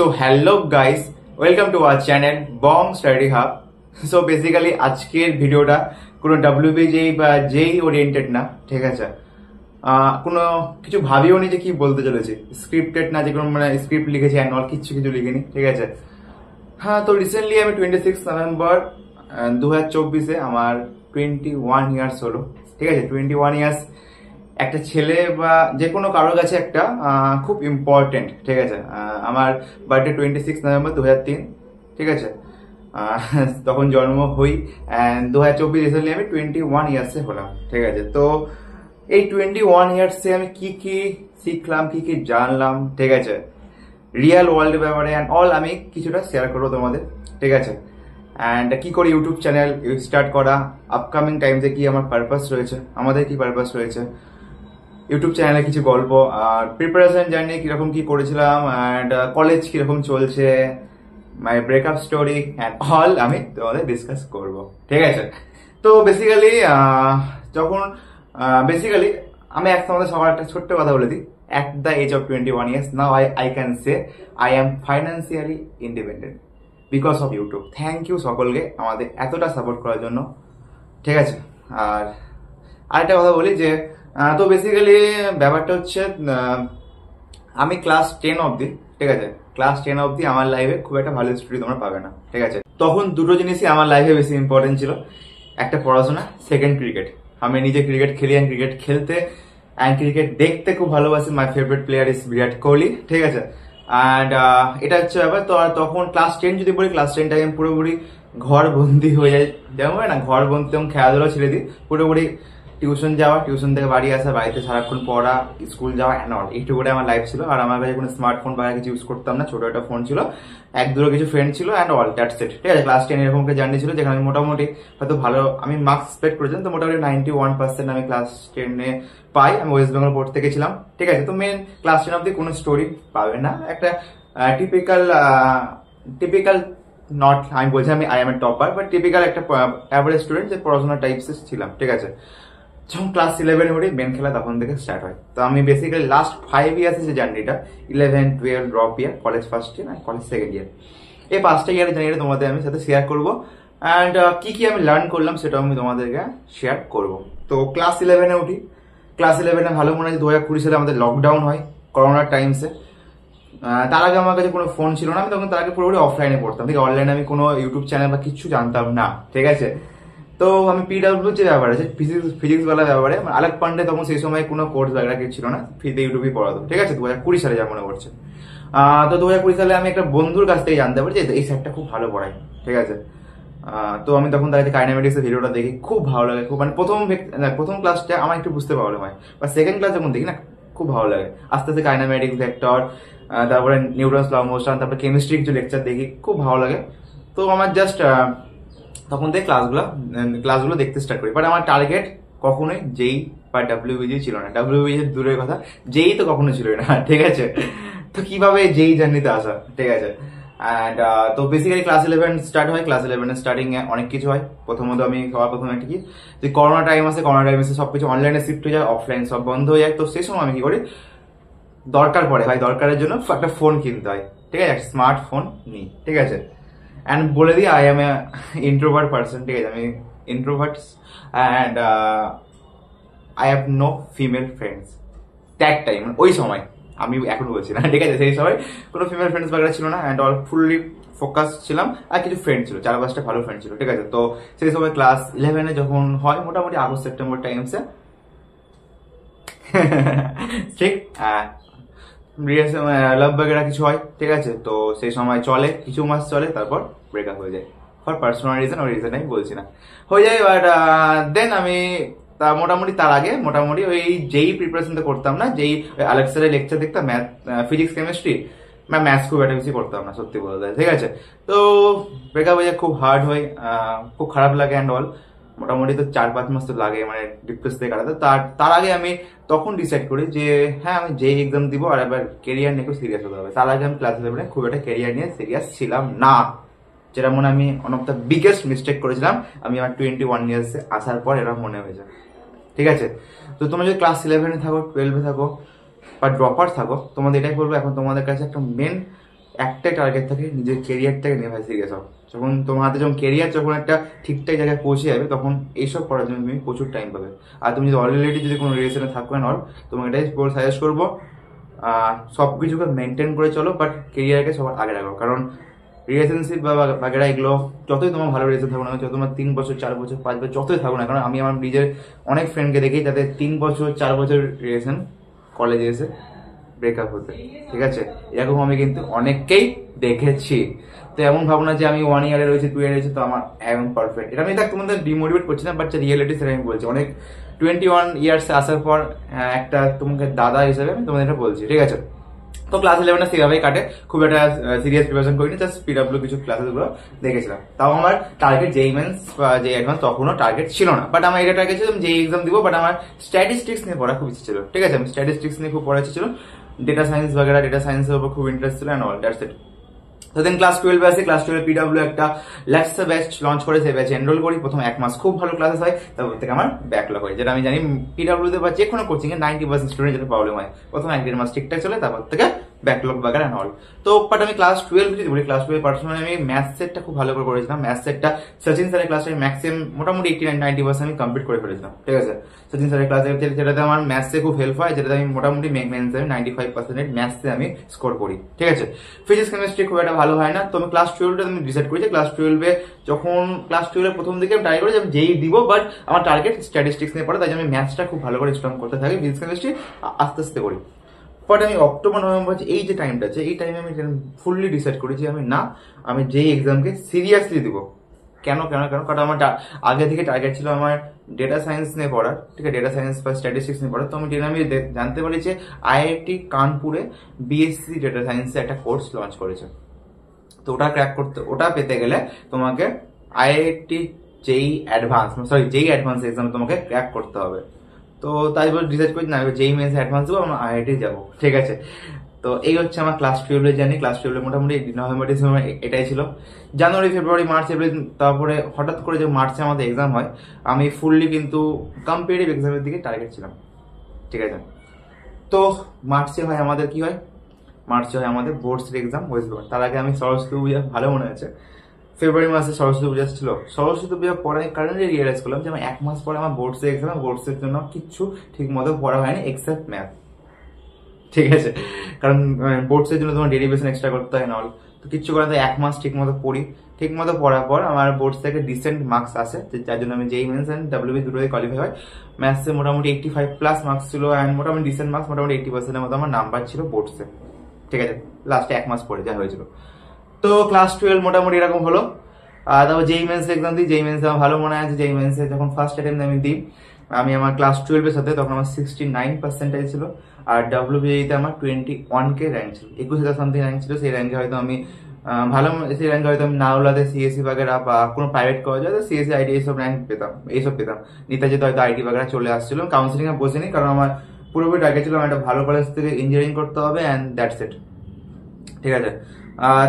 So hello guys, welcome to our channel Bong Study Hub. So basically আজকের ভিডিওটা কোনো WBJ বা JEE oriented না, ঠিক আছে? কোনো কিছু ভাবিও নি যে কি বলতে চলেছি, স্ক্রিপ্টেড না, যে কোনো মানে স্ক্রিপ্ট লিখেছি অ্যান্ড অল কিছু লিখিনি, ঠিক আছে? হ্যাঁ, তো রিসেন্টলি আমি 26 নভেম্বর 2024 আমার 21 ইয়ার্স হলো, ঠিক আছে? 21 ইয়ার্স একটা ছেলে বা যে কোনো কারোর কাছে একটা খুব ইম্পর্টেন্ট, ঠিক আছে? আমার বার্থডে 26 নভেম্বর 2003, ঠিক আছে? তখন জন্ম হই অ্যান্ড 2024 রিসেন্টলি আমি 21 ইয়ার্সে হলাম, ঠিক আছে? তো এই 21 ইয়ার্সে আমি কি কি শিখলাম, কি কি জানলাম, ঠিক আছে, রিয়েল ওয়ার্ল্ডের ব্যাপারে অ্যান্ড অল আমি কিছুটা শেয়ার করবো তোমাদের, ঠিক আছে? অ্যান্ড কি করে ইউটিউব চ্যানেল স্টার্ট করা, আপকামিং টাইমসে কি আমার পারপাস রয়েছে, আমাদের কি পারপাস রয়েছে, ইউটিউব চ্যানেলে কিছু গল্প, আর প্রিপারেশন জার্নি কিরকম কি করেছিলাম, অ্যান্ড কলেজ কিরকম চলছে, মাই ব্রেকআপ স্টোরি অ্যান্ড অল আমি তোমাদের ডিসকাস করব, ঠিক আছে? তো বেসিক্যালি আমি তোমাদের সবার একটা ছোট্ট কথা বলে দিই। At the age of 21 years now I can say I am financially independent because of YouTube. Thank you সকলকে আমাদের এতটা সাপোর্ট করার জন্য, ঠিক আছে? আর আরেকটা কথা বলি যে তো বেসিক্যালি ব্যাপারটা হচ্ছে আমি ক্লাস 10 অবধি, ঠিক আছে, ক্লাস 10 অবধি আমার লাইফে খুব একটা ভালো স্টোরি তোমরা পাবে না, ঠিক আছে? তখন দুটো জিনিসই আমার লাইফে বেশি ইম্পর্টেন্ট ছিল, একটা পড়াশোনা, সেকেন্ড ক্রিকেট। আমি নিজে ক্রিকেট খেলি অ্যান্ড ক্রিকেট খেলতে অ্যান্ড ক্রিকেট দেখতে খুব ভালোবাসি। My favourite player is Virat Kohli, ঠিক আছে? অ্যান্ড এটা হচ্ছে ব্যাপার। তো আর তখন ক্লাস 10 যদি বলি, ক্লাস 10 টাইম পুরোপুরি ঘর বন্দি হয়ে যায়, যেমন না ঘর বন্দি, তেমন খেলাধুলা ছেড়ে দিই পুরোপুরি। টিউশন যাওয়া, টিউশন থেকে বাড়ি আসা, বাড়িতে সারাক্ষণ পড়া, স্কুল যাওয়া অ্যান্ড অল, এইটুকু আমার লাইফ ছিল। আর আমার কাছে কোনো স্মার্টফোন বা কিছু ইউজ করতাম না, ছোট একটা ফোন ছিল, এক দুটো কিছু ফ্রেন্ড ছিল অ্যান্ড অল, দ্যাটস ইট, ঠিক আছে? ক্লাস 10 এরকম একটা জার্নি ছিল যেখানে আমি মোটামুটি হয়তো ভালো আমি মার্কস এক্সপেক্ট করেছিলাম। তো মোটামুটি 91% আমি ক্লাস 10-এ পাই। আমি ওয়েস্ট বেঙ্গল বোর্ড থেকে ছিলাম, ঠিক আছে? তো মেন ক্লাস 10 অব্দি কোনো স্টোরি পাবে না, একটা টিপিক্যাল নট আমি বলছি আমি I am A topper, but typical একটা অ্যাভারেজ স্টুডেন্ট যে পড়াশোনা টাইপসের ছিলাম, ঠিক আছে? যখন ক্লাস 11 উঠে মেন খেলা তখন থেকে স্টার্ট হয়। তো আমি বেসিক্যালি লাস্ট 5 ইয়ার্সের যে জার্নিটা, 11, 12 drop year, college first year, college second year, এই 5টা ইয়ারের জার্নিটা তোমাদের আমি সাথে শেয়ার করবো। অ্যান্ড কি আমি লার্ন করলাম সেটাও আমি তোমাদেরকে শেয়ার করবো। তো ক্লাস 11-এ উঠি। ক্লাস 11-এ ভালো মনে হয় 2020 সালে আমাদের লকডাউন হয়, করোনার টাইমসে। তার আগে আমার কাছে কোনো ফোন ছিল না, আমি তখন তার আগে পুরোপুরি অফলাইনে পড়তাম, ঠিক? অনলাইনে আমি কোনো ইউটিউব চ্যানেল বা কিছু জানতাম না, ঠিক আছে? তো আমি পিডাব্লিউ যে ব্যাপার আছে, ফিজিক্স ওয়ালা ব্যাপারে, আলেক পান্ডে তখন সেই সময় কোনো কোর্স বাগেরা কিছু ছিল না, ফ্রিতে ইউটিউবে পড়াতো, ঠিক আছে? 2020 সালে যা মনে করছে। তো 2020 সালে আমি একটা বন্ধুর কাছ থেকে জানতে পারি যে এই স্যারটা খুব ভালো পড়ায়, ঠিক আছে? তো আমি তখন তার কাইনেমেটিক্সের ভিডিওটা দেখি, খুব ভালো লাগে, খুব মানে প্রথম ক্লাসটা আমার একটু বুঝতে প্রবলেম হয়, বা সেকেন্ড ক্লাস যখন দেখি না খুব ভালো লাগে। আস্তে আস্তে কাইনেমেটিক্স, ভেক্টর, তারপরে নিউটন ল অফ মোশন, তারপরে কেমিস্ট্রি কিছু লেকচার দেখি, খুব ভালো লাগে। তো আমার জাস্ট তখন থেকে ক্লাসগুলো দেখতে স্টার্ট করি। বাট আমার টার্গেট কখনোই JEE বা WBJ ছিল না, WBJ দূরের কথা, JEE তো কখনো ছিল না, ঠিক আছে? তো কিভাবে JEE জার্নিতে আসা, ঠিক আছে? অ্যান্ড তো বেসিক্যালি ক্লাস 11 স্টার্ট হয়। ক্লাস 11 স্টার্টিং এ অনেক কিছু হয়। প্রথমত আমি সবার প্রথমে কি যে করোনা টাইম আসে, করোনা টাইম এসে সবকিছু অনলাইনে শিফট হয়ে যায়, অফলাইন সব বন্ধ হয়ে যায়। তো সেই সময় আমি কি করি, দরকার পড়ে ভাই, দরকারের জন্য একটা ফোন কিনতে হয়, ঠিক আছে? স্মার্টফোন নিই, ঠিক আছে? অ্যান্ড বলে দিই I am a introvert person, ঠিক আছে? আমি introvert and I have no female friends that time. ওই সময়, আমি এখন বলছি না, ঠিক আছে? সেই সময় কোনো ফিমেল ফ্রেন্ডস বাগেরা ছিল না, অ্যান্ড অল ফুললি ফোকাস ছিলাম। আর কিছু ফ্রেন্ড ছিল, 4-5টা ভালো ফ্রেন্ড ছিল, ঠিক আছে? তো সেই সময় ক্লাস 11-এ যখন হয়, মোটামুটি আগস্ট সেপ্টেম্বর টাইমসে, ঠিক লাভ বাগেরা কিছু হয়, ঠিক আছে? তো সেই সময় চলে, কিছু মাস চলে, তারপর ব্রেকআপ হয়ে যায় ফর পার্সোনাল রিজন। ওই রিজন আমি বলছি না, হয়ে যায়। বাট দেন আমি মোটামুটি তার আগে মোটামুটি ওই JEE প্রিপারেশন তো করতাম না। JEE আলেক্সারের লেকচার দেখতাম, ম্যাথ, ফিজিক্স, কেমিস্ট্রি, ম্যাথস খুব একটা বেশি করতাম না, সত্যি বলতে, ঠিক আছে? তো ব্রেকআপ হয়ে যায়, খুব হার্ড হয়, খুব খারাপ লাগে অ্যান্ড অল। মোটামুটি তো 4-5 মাস তো লাগে মানে ডিপ্রেস থেকে কাটাতে। তার আগে আমি তখন ডিসাইড করি যে হ্যাঁ, আমি JEE এক্সাম দিব আর এবার কেরিয়ার নিয়ে খুব সিরিয়াস হতে হবে। তার আগে আমি ক্লাস 11-এ খুব একটা কেরিয়ার নিয়ে সিরিয়াস ছিলাম না, যেটা মনে আমি one of the biggest mistake করেছিলাম। আমি আমার 21 ইয়ার্সে আসার পর এরকম মনে হয়েছে, ঠিক আছে? তো তোমরা যদি ক্লাস 11-এ থাকো, 12-এ থাকো বা ড্রপার থাকো, তোমাদের এটাই বলবো, এখন তোমাদের কাছে একটা মেন একটাই টার্গেট থাকে, নিজের কেরিয়ারটাকে নিয়ে ভাই সিরিয়াস হও। যখন তোমার হাতে যখন কেরিয়ার যখন একটা ঠিকঠাক জায়গায় পৌঁছে যাবে, তখন এইসব করার জন্য তুমি প্রচুর টাইম পাবে। আর তুমি যদি অলরেডি যদি কোনো রিলেশনে থাকবে না, তোমাকে এটাই সাজেস্ট করবো, সব কিছুকে মেনটেন করে চলো, বাট কেরিয়ারকে সবার আগে রাখো। কারণ রিলেশনশিপ বা বাগেরা এগুলো যতই তোমার ভালো রিলেশন থাকো না, যত তোমার 3 বছর 4 বছর 5 বছর যতই থাকো না, কারণ আমি আমার নিজের অনেক ফ্রেন্ডকে দেখি যাদের 3 বছর 4 বছর রিলেশন কলেজে এসে ব্রেকআপ হতে, ঠিক আছে, এরকম আমি কিন্তু অনেককেই দেখেছি। তো এমন ভাবো না যে আমি 1 ইয়ারে রয়েছে 2 ইয়ারে রয়েছে তো আমার একদম পারফেক্ট, এটা আমি তোমাদের ডিমোটিভেট করছি না, বাট যে রিয়েলিটি সেটা আমি বলছি। অনেক 21 ইয়ার্স আসার পর একটা তোমাকে দাদা হিসেবে আমি তোমাদের এটা বলছি, ঠিক আছে। তো ক্লাস 11 সেভাবেই কাটে, খুব একটা সিরিয়াস প্রিপারেশন করিনি, জাস্ট পিডব্লিউ কিছু ক্লাসেস গুলো দেখেছিলাম। তাও আমার টার্গেট যেই মেন্স বা যেই অ্যাডভান্স তখনও টার্গেট ছিল না, বাট আমার এটা টার্গেট ছিল যেই এক্সাম দিব, বাট আমার স্ট্যাটিস্টিক্স নিয়ে পড়া খুব ইচ্ছে ছিল, ঠিক আছে। আমি স্ট্যাটিস্টিক্স নিয়ে খুব পড়া ইচ্ছে ছিল, ডেটা সায়েন্স বাগেরা, ডেটা সায়েন্সের উপর খুব ইন্টারেস্ট ছিল অ্যান্ড অল দ্যাটস ইট। তো দেন ক্লাস 12 আসে, ক্লাস 12 পিডব্লিউ একটা লেক্সা ব্যাচ লঞ্চ করে, সেই ব্যাচে এনরোল করি। প্রথম 1 মাস খুব ভালো ক্লাসেস হয়, তারপর থেকে আমার ব্যাকলগ হয়, যেটা আমি জানি পিডব্লিউতে বা যে কোনো কোচিং এ 90% স্টুডেন্ট যেটা প্রবলেম হয়, প্রথম 1-1.5 মাস ঠিকঠাক চলে, তারপর থেকে ব্যাকলগ বাগার অ্যান্ড অল। তো বাট আমি ক্লাস 12 যদি বলি, ক্লাস 12 পার্সোনালি আমি ম্যাথস সেটটা খুব ভালো করে করেছিলাম। ম্যাথস সেটটা সচিন স্যারের ক্লাসে ম্যাক্সিমাম মোটামুটি 80-90% আমি কমপ্লিট করে ফেলেছিলাম, ঠিক আছে। সচিন স্যারের ক্লাসে যেটাতে আমার ম্যাথসে খুব হেল্প হয়, যেটাতে আমি মোটামুটি মেন্সে 95% ম্যাথসে আমি স্কোর করি, ঠিক আছে। ফিজিক্স কেমিস্ট্রি খুব একটা ভালো হয় না। তো আমি ক্লাস 12 আমি ডিসাইড করেছি, ক্লাস 12 যখন ক্লাস 12 প্রথম দিকে আমি ট্রাই করি যে যেই দিব, বাট আমার টার্গেট স্ট্যাটিস্টিক্স নিয়ে পড়ে, তাই জন্য আমি ম্যাথসটা খুব ভালো করে স্ট্রং করতে থাকি, ফিজিক্স কেমিস্ট্রি আস্তে আস্তে করি। বাট আমি অক্টোবর নভেম্বর এই যে টাইমটা আছে, এই টাইমে আমি ফুললি ডিসাইড করেছি আমি যেই এক্সামকে সিরিয়াসলি দিব। কেন কেন কেন কারণ আমার আগে থেকে টার্গেট ছিল আমার ডেটা সায়েন্স নিয়ে পড়ার, ঠিক আছে, ডেটা সায়েন্স বা স্ট্যাটিস্টিক্স নিয়ে পড়ার। তো আমি জানতে পারি যে IIT কানপুরে বিএসসি ডেটা সায়েন্সে একটা কোর্স লঞ্চ করেছে। তো ওটা ক্র্যাক করতে, ওটা পেতে গেলে তোমাকে IIT যেই অ্যাডভান্স এক্সাম তোমাকে ক্র্যাক করতে হবে। তো তাই বলে ডিসাইড করি না, যেই মেন্স অ্যাডভান্স দেবো আমরা IIT যাবো, ঠিক আছে। তো এই হচ্ছে আমার ক্লাস 12 জার্নি। ক্লাস 12 মোটামুটি নভেম্বর ডিসেম্বর এটাই ছিল। জানুয়ারি ফেব্রুয়ারি মার্চ এপ্রিল, তারপরে হঠাৎ করে যে মার্চে আমাদের এক্সাম হয়, আমি ফুললি কিন্তু কম্পিটিটিভ এক্সামের দিকে টার্গেট ছিলাম, ঠিক আছে। তো মার্চে হয় আমাদের কি হয়, মার্চে হয় আমাদের বোর্ডসের এক্সাম, ওয়েস্ট বেঙ্গল। তার আগে আমি সরস্বতী পূজা ভালো মনে আছে, ফেব্রুয়ারি মাসে সরস্বতী পূজা ছিল। সরস্বতী পূজা পরে কারেন্টলি রিয়েলাইজ করলাম যে আমার 1 মাস পরে আমার বোর্ডসের এক্সাম, বোর্ডসের জন্য কিচ্ছু ঠিক মতো পড়া হয়নি এক্সেপ্ট ম্যাথ, ঠিক আছে। কারণ বোর্ডসের জন্য তোমার ডেরিভেশন এক্সট্রা করতে হয় না, তো কিচ্ছু করাতে 1 মাস ঠিক মতো পড়ি। ঠিক মতো পড়ার পর আমার বোর্ডস থেকে ডিসেন্ট মার্কস আসে, যার জন্য আমি যেই মেন্স অ্যান্ড WBI দুটোই কোয়ালিফাই হয়। ম্যাথসে মোটামুটি 85+ মার্কস ছিল অ্যান্ড মোটামুটি ডিসেন্ট মার্কস, মোটামুটি 80%-এর মতো আমার নাম্বার ছিল বোর্ডসে, ঠিক আছে। লাস্টে 1 মাস পরে যা হয়েছিল। তো ক্লাস 12 মোটামুটি এরকম হলো। তারপর যেই মেন্স এক্সাম দিই, যেই মেন্সে আমার ভালো মনে আছে, যেই মেন্সে যখন ফার্স্ট অ্যাটেম্প আমি দিই, আমি আমার ক্লাস 12 সাথে তখন আমার 69% ছিল, আর WBI তে আমার 21K র্যাঙ্ক ছিল, 21,000 সামথিং র্যাঙ্ক ছিল। সেই র্যাঙ্কে হয়তো আমি সেই র্যাঙ্কে হয়তো আমি নাওলাতে CSE বাগেরা বা কোনো প্রাইভেট কলেজ হয়তো CSE IIT এইসব র্যাঙ্ক পেতাম, এইসব পেতাম। নেতাজিতে হয়তো IT বাগেরা চলে আসছিল। কাউন্সিলিং এ বসিনি, কারণ আমার পুরোপুরি টার্গেট ছিল আমার একটা ভালো কলেজ থেকে ইঞ্জিনিয়ারিং করতে হবে অ্যান্ড দ্যাটস ইট, ঠিক আছে।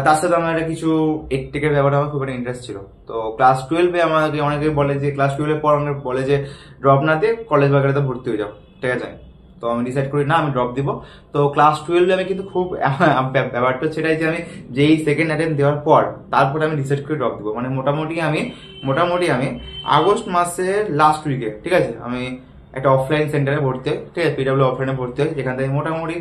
তার সাথে আমার একটা কিছু এডটেকের ব্যাপারে আমার খুব একটা ইন্টারেস্ট ছিল। তো ক্লাস 12 আমাকে অনেকে বলে যে ক্লাস 12 পর অনেকে বলে যে ড্রপ না দিয়ে কলেজ বাগেরাতে ভর্তি হয়ে যাও, ঠিক আছে। তো আমি ডিসাইড করি না, আমি ড্রপ দিব। তো ক্লাস 12 আমি কিন্তু খুব ব্যাপারটা সেটাই যে আমি যেই সেকেন্ড অ্যাটেম্প দেওয়ার পর তারপরে আমি ডিসাইড করে ড্রপ দিব। মানে মোটামুটি আমি আগস্ট মাসের লাস্ট উইকে, ঠিক আছে, আমি একটা অফলাইন সেন্টারে ভর্তি হই, ঠিক আছে, PW অফলাইনে ভর্তি হই, যেখান থেকে মোটামুটি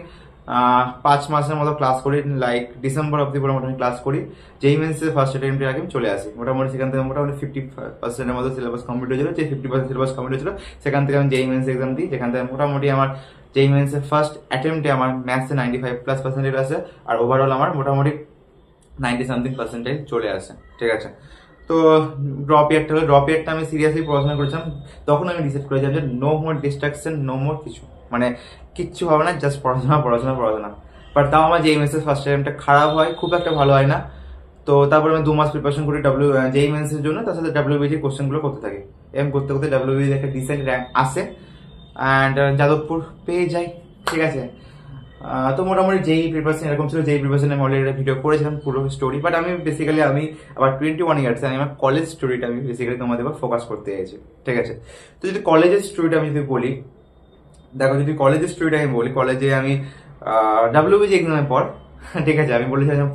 5 মাসের মতো ক্লাস করি, লাইক ডিসেম্বর অব্দি মোটামুটি ক্লাস করি। যেই মেন্সে ফার্স্ট অ্যাটেম্পের আগে চলে আসি, মোটামুটি সেখান থেকে মোটামুটি 50%-এর মতো সিলেবাস কমপ্লিট হয়েছিল। যে 50% সিলেবাস কমপ্লিট হয়েছিল সেখান থেকে আমি যেই মেন্স এক্সাম দিই, যেখান থেকে মোটামুটি আমার যেই মেন্সে ফার্স্ট অ্যাটেম্পটে আমার ম্যাথসে 95+% আসে, আর ওভারঅল আমার মোটামুটি 90-something% চলে আসে, ঠিক আছে। তো ড্রপ ইয়ারটা হলো, ড্রপ ইয়ারটা আমি সিরিয়াসলি পড়াশোনা করেছিলাম। তখন আমি ডিসাইড করেছিলাম যে no more distraction, no more কিছু, মানে কিচ্ছু হবে না, জাস্ট পড়াশোনা। বাট তাও আমার যেই মেন্সের ফার্স্ট টাইমটা খারাপ হয়, খুব একটা ভালো হয় না। তো তারপরে আমি 2 মাস প্রিপারেশন করি যেই মেন্সের জন্য, তার সাথে WBI কোশ্চেন গুলো করতে থাকি। এম করতে করতে WBI একটা ডিসেন্ট র্যাঙ্ক আসে অ্যান্ড যাদবপুর পেয়ে যাই, ঠিক আছে। তো মোটামুটি যেই প্রিপারেশন এরকম ছিল, যেই প্রিপারেশন আমি অলরেডি ভিডিও করেছিলাম পুরো স্টোরি। বাট আমি বেসিক্যালি আমি আবার 21 ইয়ার্স আমি আমার কলেজ স্টোরিটা আমি বেসিক্যালি তোমাদের ফোকাস করতে চাইছি, ঠিক আছে। তো যদি কলেজের স্টোরিটা আমি যদি বলি, দেখো যদি কলেজের স্টোরিটা আমি বলি, কলেজে আমি WBI এক্সামের পর ঠিক আছে, আমি বলেছিলাম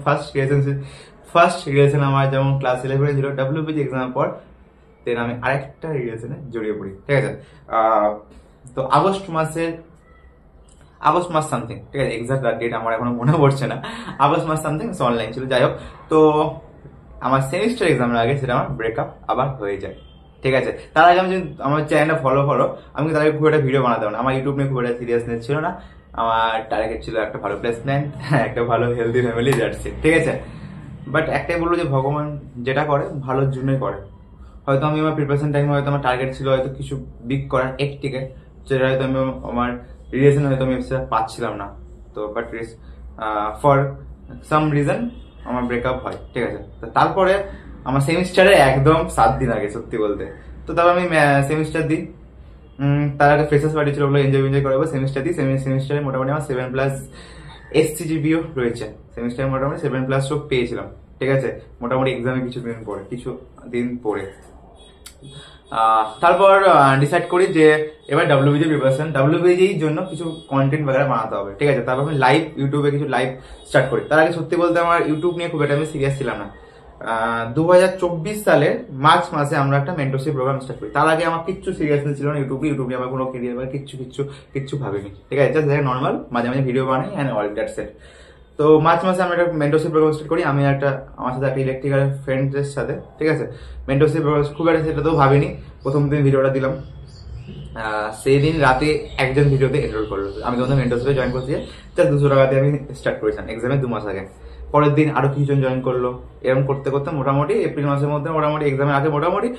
ফার্স্ট রিলেশন আমার যেমন ক্লাস 11 ছিল WBG এক্সামের পর, দেন আমি আরেকটা রিলেশনে জড়িয়ে পড়ি। ঠিক আছে, তো আগস্ট মাস সামথিং, ঠিক আছে, এক্সাক্ট ডেট আমার এখনো মনে পড়ছে না, আগস্ট মাস সামথিং, অনলাইন ছিল, যাই হোক। তো আমার সেমিস্টার এক্সামের আগে সেটা আমার ব্রেকআপ আবার হয়ে যায়। ঠিক আছে, তার আগে আমি আমার চ্যানেলটা ফলো আমি তার আগে খুব একটা ভিডিও বানাতাম না, আমার ইউটিউব নিয়ে খুব একটা সিরিয়াসনেস ছিল না, আমার টার্গেট ছিল একটা ভালো প্লেসমেন্ট, একটা ভালো হেলদি ফ্যামিলি, দ্যাটস ইট। ঠিক আছে, বাট একটাই বলবো যে ভগবান যেটা করে ভালোর জন্যই করে। হয়তো আমি আমার প্রিপারেশন টাইমে হয়তো আমার টার্গেট ছিল হয়তো কিছু বিগ করার একটিকে, যেটা হয়তো আমি আমার রিলেশনে হয়তো আমি সেটা পাচ্ছিলাম না। তো বাট ফর সাম রিজন আমার ব্রেকআপ হয়। ঠিক আছে, তো তারপরে আমার সেমিস্টারে একদম 7 দিন আগে সত্যি বলতে, তো তারপর আমি সেমিস্টার দিই। তার আগে ফ্রেশার্স পার্টি ছিল, ওগুলো এনজয় করাবো, সেমিস্টার দিই। সেমিস্টারে মোটামুটি আমার 7+ SCGPও রয়েছে, সেমিস্টারে মোটামুটি 7+ পেয়েছিলাম। ঠিক আছে, মোটামুটি এক্সামে কিছু দিন পরে তারপর ডিসাইড করি যে এবার WBG প্রিপারেশন, WBGর জন্য কিছু কন্টেন্ট বাগেরা বানাতে হবে। ঠিক আছে, তারপর আমি ইউটিউবে কিছু লাইভ স্টার্ট করি। তার আগে সত্যি বলতে আমার ইউটিউব নিয়ে খুব একটা আমি সিরিয়াস ছিলাম না। 2024 সালের মার্চ মাসে আমরা একটা মেন্টরশিপ প্রোগ্রাম স্টার্ট করি। তার আগে আমার কিচ্ছু সিরিয়াসনেস ছিল না ইউটিউব নিয়ে আমার কোনো কেরিয়ার বা কিচ্ছু ভাবিনি। ঠিক আছে, জাস্ট নর্মাল মাঝে মাঝে ভিডিও বানাই অ্যান্ড অল দ্যাটস ইট। তো মার্চ মাসে আমরা একটা মেন্টরশিপ প্রোগ্রাম স্টার্ট করি, আমার সাথে একটা ইলেকট্রিক্যাল ফ্রেন্ডের সাথে। ঠিক আছে, মেন্টরশিপ প্রোগ্রাম খুব একটা সেটা তো ভাবিনি, প্রথম দিন ভিডিওটা দিলাম, সেই দিন রাতে একজন ভিডিওতে এনরোল করলো। আমি তখন মেন্টরশিপে জয়েন করতে জাস্ট 200 টাকাতে আমি স্টার্ট করেছিলাম এক্সামের 2 মাস আগে। পরের দিন আরো কিছুজন জয়েন করলো, এরকম করতে করতে মোটামুটি এপ্রিল মাসের মধ্যে মোটামুটি এক্সামের আগে মোটামুটি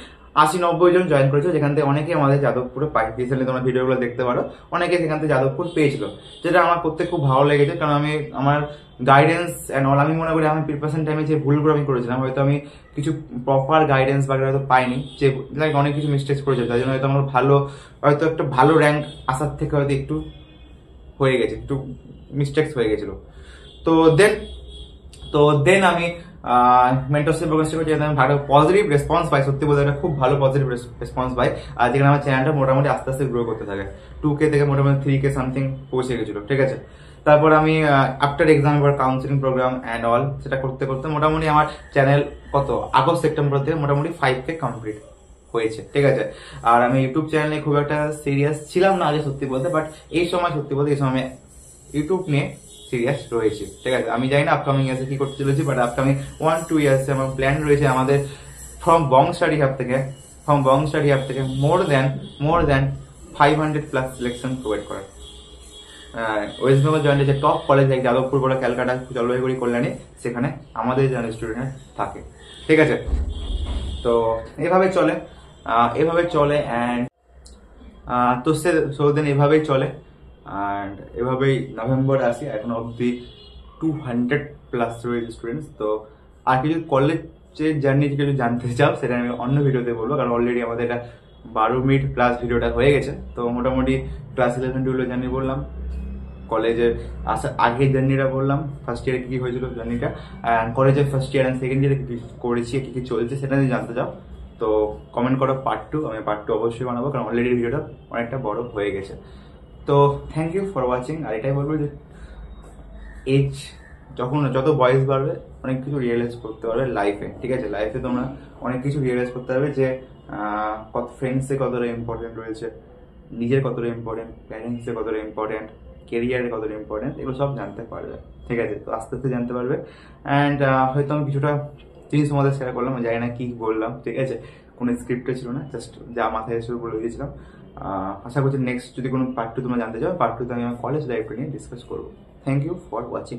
80-90 জন জয়েন করেছিল, যেখান থেকে অনেকে আমাদের যাদবপুরে পাই। রিসেন্টলি তোমরা ভিডিওগুলো দেখতে পারো, অনেকে সেখান থেকে যাদবপুর পেয়েছিল, যেটা আমার করতে খুব ভালো লেগেছে। কারণ আমি আমার গাইডেন্স অ্যান্ড অল, আমি মনে করি আমি প্রিপারেশন টাইমে যে ভুলগুলো আমি করেছিলাম, হয়তো আমি কিছু প্রপার গাইডেন্স বা হয়তো পাইনি, যে লাইক অনেক কিছু মিস্টেক্স করেছিল, তাই জন্য হয়তো আমার হয়তো একটা ভালো র্যাঙ্ক আসার থেকে হয়তো একটু হয়ে গেছে, একটু মিস্টেক্স হয়ে গেছিল। তো দেন আমি মেন্টরশিপ প্রোগ্রাম করছি, আমি ভালো পজিটিভ রেসপন্স পাই, সত্যি বলতে একটা খুব ভালো পজিটিভ রেসপন্স পাই। আর যেখানে আমার চ্যানেলটা মোটামুটি আস্তে আস্তে গ্রো করতে থাকে, 2K থেকে মোটামুটি 3K সামথিং পৌঁছে গেছিল। ঠিক আছে, তারপর আমি আফটার এক্সাম এবার কাউন্সিলিং প্রোগ্রাম অ্যান্ড অল সেটা করতে করতে মোটামুটি আমার চ্যানেল আগস্ট সেপ্টেম্বর থেকে মোটামুটি 5K কমপ্লিট হয়েছে। ঠিক আছে, আর আমি ইউটিউব চ্যানেলে খুব একটা সিরিয়াস ছিলাম না আগে সত্যি বলতে, বাট এই সময় আমি ইউটিউব নিয়ে সিরিয়াস রয়েছে। ঠিক আছে, আমি জানি না আপকামিং ইয়ার্সে কি করতে চলেছি, বাট আপকামিং 1-2 ইয়ার্সে আমার প্ল্যান রয়েছে আমাদের ফ্রম বং স্টাডি হাব থেকে মোর দেন 500+ সিলেকশন প্রোভাইড করা। ওয়েস্ট বেঙ্গল জয়েন্টের যে টপ কলেজ লাইক যাদবপুর বলা, ক্যালকাটা, জলপাইগুড়ি, কল্যাণী, সেখানে আমাদের যারা স্টুডেন্ট থাকে। ঠিক আছে, তো এভাবে চলে অ্যান্ড তো দেন এভাবেই চলে অ্যান্ড এভাবেই নভেম্বর আসি, এখন অব্দি 200+ রয়েছে স্টুডেন্টস। তো আর কিছু কলেজের জার্নি কিছু জানতে চাও সেটা আমি অন্য ভিডিওতে বলবো, কারণ অলরেডি আমাদের এটা 12 মিনিট প্লাস ভিডিওটা হয়ে গেছে। তো মোটামুটি ক্লাস 11-12 জার্নি বললাম, কলেজের আসার আগের জার্নিটা বললাম, ফার্স্ট ইয়ারে কি হয়েছিল জার্নিটা, অ্যান্ড কলেজের ফার্স্ট ইয়ার অ্যান্ড সেকেন্ড ইয়ারে কি করেছি, কি চলছে সেটা যদি জানতে চাও তো কমেন্ট করো পার্ট 2, আমি পার্ট 2 অবশ্যই বানাবো, কারণ অলরেডি ভিডিওটা অনেকটা বড় হয়ে গেছে। তো থ্যাংক ইউ ফর ওয়াচিং। আর এটাই বলবো যে যত বয়স বাড়বে অনেক কিছু রিয়েলাইজ করতে পারবে লাইফে। ঠিক আছে, লাইফে তোমরা অনেক কিছু রিয়েলাইজ করতে পারবে যে ফ্রেন্ডসে কতটা ইম্পর্টেন্ট রয়েছে, নিজের কতটা ইম্পর্টেন্ট, প্যারেন্টসে কতটা ইম্পর্টেন্ট, কেরিয়ারে কতটা ইম্পর্টেন্ট, এগুলো সব জানতে পারবে। ঠিক আছে, তো আস্তে আস্তে জানতে পারবে। অ্যান্ড হয়তো আমি কিছুটা জিনিস তোমাদের শেয়ার করলাম, জানি না কি বললাম। ঠিক আছে, কোনো স্ক্রিপ্টে ছিল না, জাস্ট যা মাথায় এসে বলে দিয়েছিলাম। আশা করছি নেক্সট যদি কোনো পার্ট 2 তোমরা জানতে চাও, পার্ট 2তে আমি আমার কলেজ লাইফটা নিয়ে ডিসকাস করবো। Thank you for watching.